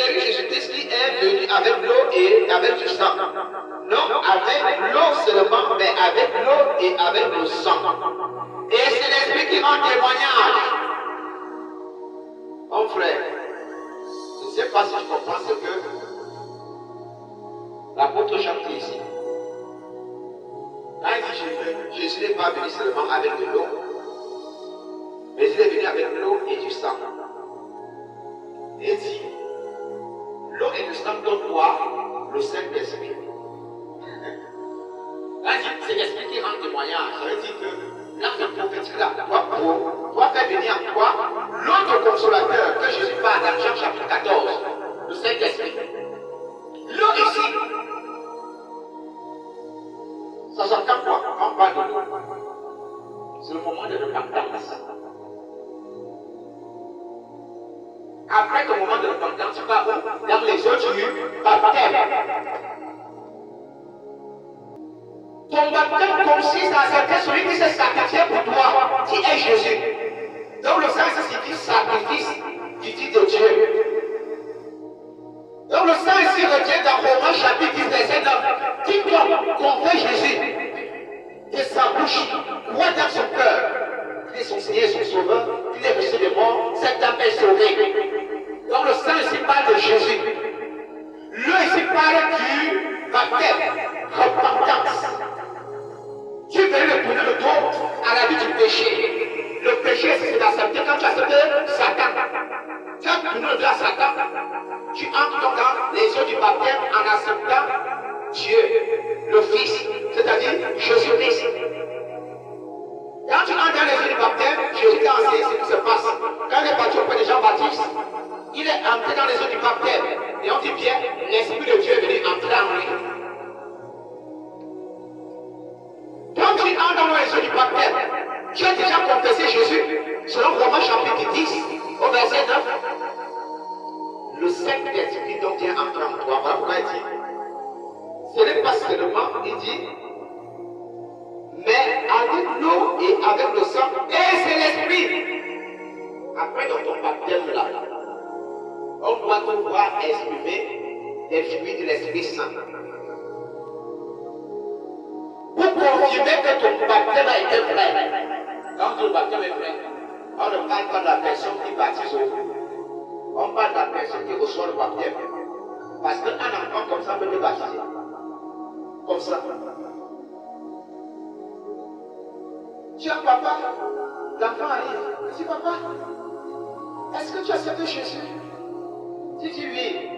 C'est lui Jésus-Christ qui est venu avec l'eau et avec du sang. Non avec l'eau seulement, mais avec l'eau et avec le sang. Et c'est l'Esprit qui rend témoignage. Mon frère, je ne sais pas si je comprends ce que l'apôtre chante ici. Quand il dit Jésus n'est pas venu seulement avec de l'eau, mais il est venu avec l'eau et du sang. Et il dit, l'eau et le sang donnent quoi? Le Saint-Esprit. Là, c'est l'Esprit qui rend témoignage. Ça veut dire que l'acte prophétique là doit faire venir en toi l'autre consolateur que Jésus parle dans Jean chapitre 14, le Saint-Esprit. L'eau ici, ça s'entend quoi quand on parle de l'eau? C'est le moment de repentance. Après le moment de repentance, tu vas dans les eaux du baptême. Ton baptême consiste à accepter celui qui s'est sacrifié pour toi, qui est Jésus. Donc le sang, ça signifie sacrifice du Fils de Dieu. Donc le sang ici retient dans Romains chapitre 10, verset 9. Quiconque confesse Jésus de sa bouche, croit dans son cœur, qu'il est son Seigneur, son Sauveur, qu'il est reçu des morts, cette âme est sauvée. Donc le sang ici parle de Jésus. L'eau ici parle du baptême, repentance. Tu veux le tourner le dos à la vie du péché. Le péché, c'est d'accepter quand tu acceptes Satan. Tu as tourné le dos à Satan. Tu entres donc dans les eaux du baptême en acceptant Dieu, le Fils, c'est-à-dire Jésus-Christ. Quand tu entres dans les eaux du baptême, Jésus t'a enseigné ce qui se passe. Quand il est parti auprès de Jean-Baptiste, il est entré dans les eaux du baptême. Et on dit bien, l'Esprit de Dieu est venu entrer en lui. Quand tu entres dans les eaux du baptême, tu as déjà confessé Jésus, selon Romains chapitre 10, au verset 9. Le Saint-Esprit donc vient entrer en toi. Voilà pourquoi il dit, ce n'est pas seulement, il dit, mais avec l'eau et avec le sang, et c'est l'Esprit. Après dans ton baptême là, on doit pouvoir exprimer les fruits de l'Esprit Saint. Pour confirmer que ton baptême a été vrai. Quand ton baptême est vrai, on ne parle pas de la personne qui baptise au bout. On parle de la personne qui reçoit le baptême. Parce qu'un enfant comme ça peut te baptiser. Comme ça. Tu as papa, l'enfant arrive. Il dit papa, est-ce que tu acceptes Jésus? Si tu oui,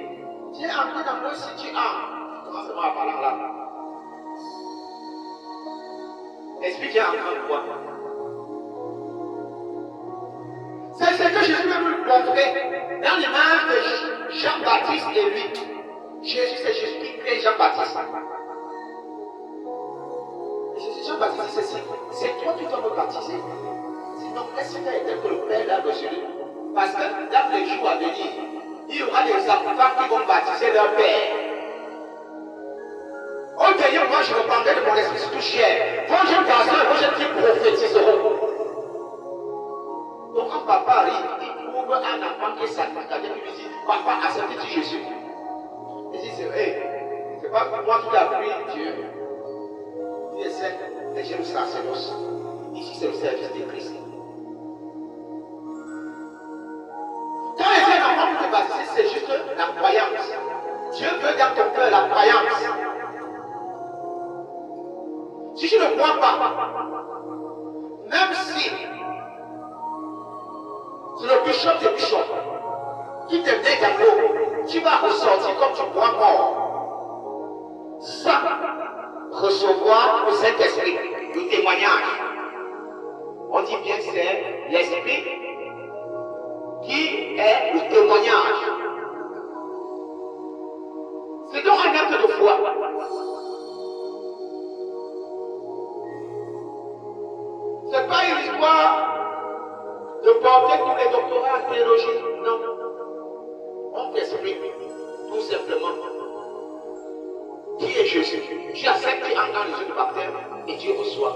tu es entré dans l'eau si tu entres. Commence à parler en langue. Expliquez en quoi. C'est ce que Jésus veut nous montrer dans l'image de Jean-Baptiste et lui. Jésus, c'est Jésus qui crée Jean-Baptiste. Et Jésus, Jean-Baptiste, c'est toi qui dois me baptiser. Sinon, laisse faire tel que le Père l'a reçu. Parce que dans les jours à venir, il y aura des enfants qui vont baptiser leur Père. Au dernier moment, je reprendrai de mon esprit tout cher. Vos jeunes garçons et vos jeunes filles prophétiseront. Donc quand papa arrive, il trouve un enfant qui est sacrifié, il lui dit, papa, acceptes-tu Jésus? Il dit, c'est vrai, c'est pas moi qui t'ai appris Dieu. Il essaie, et j'ai le sacerdoce. Ici, c'est le service de Christ. Quand il fait un enfant pour te baptiser, c'est juste la croyance. Dieu veut dans ton cœur la croyance. Si je ne crois pas, même si c'est le bishop des bishops qui te met dans l'eau, tu vas ressortir comme tu crois mort. Sans recevoir le Saint-Esprit, le témoignage. On dit bien que c'est l'Esprit qui est le témoignage. C'est donc un acte de foi. Ce n'est pas une histoire de porter tous les doctorats en théologie. Non. On t'explique tout simplement qui est Jésus. Tu acceptes, tu entres dans les yeux du baptême et tu reçois.